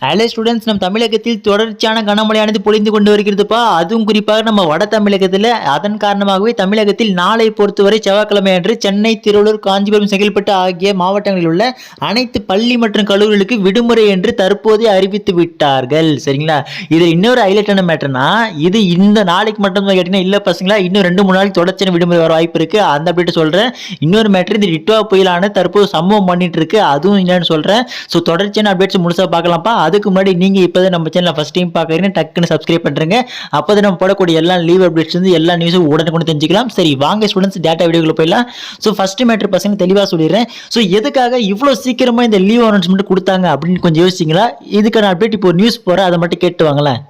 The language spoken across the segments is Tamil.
ஹலோ ஸ்டூடெண்ட்ஸ், நம்ம தமிழகத்தில் தொடர்ச்சியான கனமழையானது பொழிந்து கொண்டு வருகிறதுப்பா. அதுவும் குறிப்பாக நம்ம வட தமிழகத்தில் அதன் காரணமாகவே தமிழகத்தில் நாளை பொறுத்தவரை செவ்வாய்க்கிழமை அன்று சென்னை, திருவள்ளூர், காஞ்சிபுரம், செங்கல்பட்டு ஆகிய மாவட்டங்களில் உள்ள அனைத்து பள்ளி மற்றும் கல்லூரிகளுக்கு விடுமுறை என்று தற்போதே அறிவித்து விட்டார்கள். சரிங்களா? இதில் இன்னொரு ஹைலைட்டான மேட்டர்னா, இது இந்த நாளைக்கு மட்டும் கேட்டீங்கன்னா இல்லை பசங்களா, இன்னும் 2-3 நாளைக்கு தொடர்ச்சியான விடுமுறை வர வாய்ப்பு இருக்கு. அந்த அப்படின்ட்டு சொல்றேன். இன்னொரு மேட்டர், இந்த டிட்வா புயலான தற்போது சம்பவம் பண்ணிட்டு இருக்கு. அதுவும் என்னன்னு சொல்றேன். ஸோ தொடர்ச்சியான அப்டேட்ஸ் முழுசா பார்க்கலாம்ப்பா. அதுக்கு முன்னாடி நீங்க இப்பதான் நம்ம சேனலை ஃபர்ஸ்ட் டைம் பார்க்கறீங்க, டக்குன்னு சப்ஸ்கிரைப் பண்றீங்க. அப்பதான் நம்ம போடக்கூடிய எல்லா லீவ் அப்டேட்ஸ் வந்து எல்லா நியூஸும் உடனுக்குடன் தெரிஞ்சுக்கலாம். சரி வாங்க ஸ்டூடெண்ட்ஸ், டேட்டா வீடியோக்குள்ள போயிடலாம். ஸோ ஃபர்ஸ்ட் மேட்டர் பசங்க தெளிவாக சொல்லிடுறேன். ஸோ எதுக்காக இவ்வளோ சீக்கிரமா இந்த லீவ் அனௌன்ஸ்மெண்ட் கொடுத்தாங்க அப்படின்னு கொஞ்சம் யோசிச்சிங்களா? இதுக்கான அப்டேட் இப்போ நியூஸ் போற, அதை மட்டும் கேட்டு வாங்களேன்.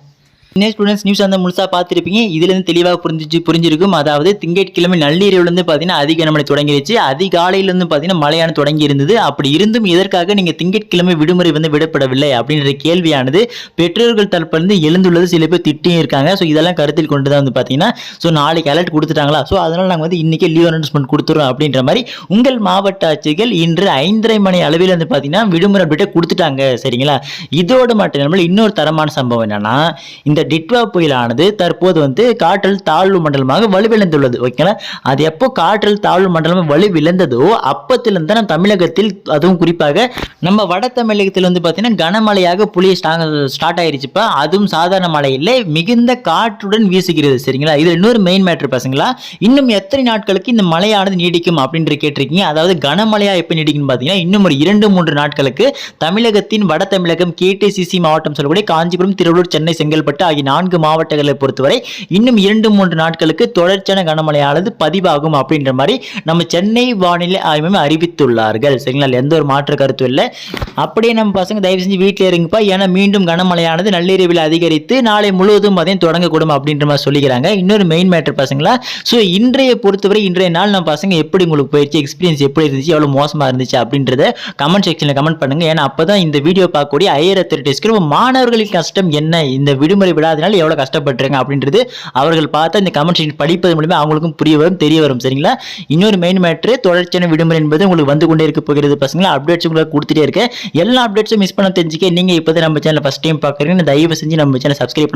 ஸ்டூடெண்ட்ஸ் நியூஸ் அந்த முழுசா பார்த்துருப்பீங்க. இதுலேருந்து தெளிவாக புரிஞ்சிருக்கும். அதாவது திங்கட்கிழமை நள்ளிரவுலேருந்து பார்த்தீங்கன்னா அதிக கனமழை தொடங்கிருச்சு. அதிகாலையிலேருந்து பார்த்தீங்கன்னா மழையான தொடங்கி இருந்தது. அப்படி இருந்தும் எதற்காக நீங்கள் திங்கட்கிழமை விடுமுறை வந்து விடப்படவில்லை அப்படின்ற கேள்வியானது பெற்றோர்கள் தரப்பிலிருந்து எழுந்துள்ளது. சில பேர் திட்டியும் இருக்காங்க. ஸோ இதெல்லாம் கருத்தில் கொண்டு தான் வந்து பார்த்தீங்கன்னா ஸோ நாளைக்கு அலர்ட் கொடுத்துட்டாங்களா, ஸோ அதனால் நாங்கள் வந்து இன்றைக்கே லீவ் அனௌன்ஸ்மெண்ட் கொடுத்துறோம் அப்படின்ற மாதிரி உங்கள் மாவட்ட ஆட்சிகள் இன்று 5:30 மணி அளவில் வந்து பார்த்தீங்கன்னா விடுமுறை அப்டேட்டை கொடுத்துட்டாங்க. சரிங்களா? இதோடு மட்டும் இல்லாமல் இன்னொரு தரமான சம்பவம் என்னன்னா, இந்த டிட்வா புயலானது தற்போது வந்து காற்றல் தாழ்வு மண்டலமாக வலுவிழந்துள்ளது. ஓகேங்களா? அது எப்போ காற்றல் தாழ்வு மண்டலமாக வலுவிழந்ததோ அப்பத்திலிருந்து நம்ம தமிழகத்தில், அதுவும் குறிப்பாக நம்ம வட தமிழகத்தில் வந்து பார்த்தீங்கன்னா கனமழையாக புயல் ஸ்டார்ட் ஆயிருச்சுப்பா. அதுவும் சாதாரண மழை இல்லை, மிகுந்த காற்றுடன் வீசுகிறது. சரிங்களா? இது இன்னொரு மெயின் மேட்டர் பசங்களா. இன்னும் எத்தனை நாட்களுக்கு இந்த மழையானது நீடிக்கும் அப்படின்னு கேட்டிருக்கீங்க. அதாவது கனமழையா எப்போ நீடிக்கும் பார்த்தீங்கன்னா, இன்னும் ஒரு 2-3 நாட்களுக்கு தமிழகத்தின் வட தமிழகம் KTCC மாவட்டம் சொல்லக்கூடிய காஞ்சிபுரம், திருவள்ளூர், சென்னை, செங்கல்பட்டு ஆகிய 4 மாவட்டங்களை பொறுத்தவரை இன்னும் 2-3 நாட்களுக்கு தொடர்ச்சியான கனமழையானது பதிவாகும் அப்படின்ற மாதிரி நம்ம சென்னை வானிலை ஆய்வு மையம் அறிவித்துள்ளார்கள். சரிங்களா? எந்த ஒரு மாற்று கருத்தும் இல்லை. அப்படியே நம்ம பசங்க தயவு செஞ்சு வீட்டில் இருங்கப்பா. ஏன்னா மீண்டும் கனமழையானது நள்ளிரவில் அதிகரித்து நாளை முழுவதும் அதையும் தொடங்கக்கூடும் அப்படின்ற மாதிரி சொல்லிக்கிறாங்க. இன்னொரு மெயின் மேட்டர் பசங்களா, ஸோ இன்றைய பொறுத்தவரை இன்றைய நாள் நம்ம பசங்க எப்படி உங்களுக்கு போயிடுச்சு, எக்ஸ்பீரியன்ஸ் எப்படி இருந்துச்சு, எவ்வளோ மோசமாக இருந்துச்சு அப்படின்றத கமெண்ட் செக்ஷனில் கமெண்ட் பண்ணுங்க. ஏன்னா அப்பதான் இந்த வீடியோ பார்க்கக்கூடிய ஹையர் அத்தாரிட்டிஸ்க்கு மாணவர்களின் கஷ்டம் என்ன, இந்த விடுமுறை விடாதனால எவ்வளவு கஷ்டப்பட்டுருங்க அப்படின்றது அவர்கள் பார்த்தா இந்த கமெண்ட் செக்ஷன் படிப்பது மூலமா அவங்களுக்கும் புரிய வரும், தெரிய வரும். சரிங்களா? இன்னொரு மெயின் மேட்டர், தொடர்ச்சியான விடுமுறை என்பது உங்களுக்கு வந்து கொண்டே இருக்க போகிறது பசங்களா. அப்டேட்ஸ் உங்களுக்கு கொடுத்துட்டே இருக்கேன். எல்லா அப்டேட்ஸும் மிஸ் பண்ண தெரிஞ்சுக்க நீங்க இப்போதான் நம்ம சேனல் ஃபர்ஸ்ட் டைம் பார்க்குறீங்க, தயவு செஞ்சு நம்ம சேனல் சப்ஸ்கிரைப்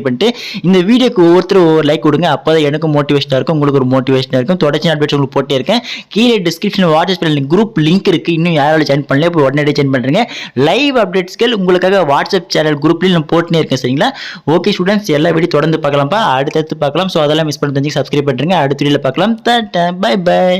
பண்ணிட்டு இந்த வீடியோக்கு ஒவ்வொருத்தரும் ஒவ்வொரு லைக் கொடுங்க. அப்போதான் எனக்கும் மோட்டிவேஷனாக இருக்கும், உங்களுக்கு ஒரு மோட்டிவேஷனாக இருக்கும். தொடர்ச்சியான அப்டேட்ஸ் உங்களுக்கு போட்டே இருக்கேன். கீழே டிஸ்கிரிப்ஷன் வாட்ஸ்அப் குரூப் லிங்க் இருக்கு. இன்னும் யாராலும் ஜாயின் பண்ணல, இப்போ உடனே ஜாயின் பண்ணுறீங்க. லைவ் அப்டேட்ஸ்கள் உங்களுக்காக வாட்ஸ்அப் சேனல் குரூப்லையும் நான் போட்டுனே இருக்கேன். சரிங்களா? ஓகே ஸ்டூடெண்ட்ஸ், எல்லா வீடியோ தொடர்ந்து பார்க்கலாம்ப்பா. அடுத்தடுத்து பார்க்கலாம். ஸோ அதெல்லாம் மிஸ் பண்ண தெரிஞ்சு சப்ஸ்கிரைப் பண்ணுறீங்க. அடுத்த வீடியோவில் பார்க்கலாம். Tata, bye by.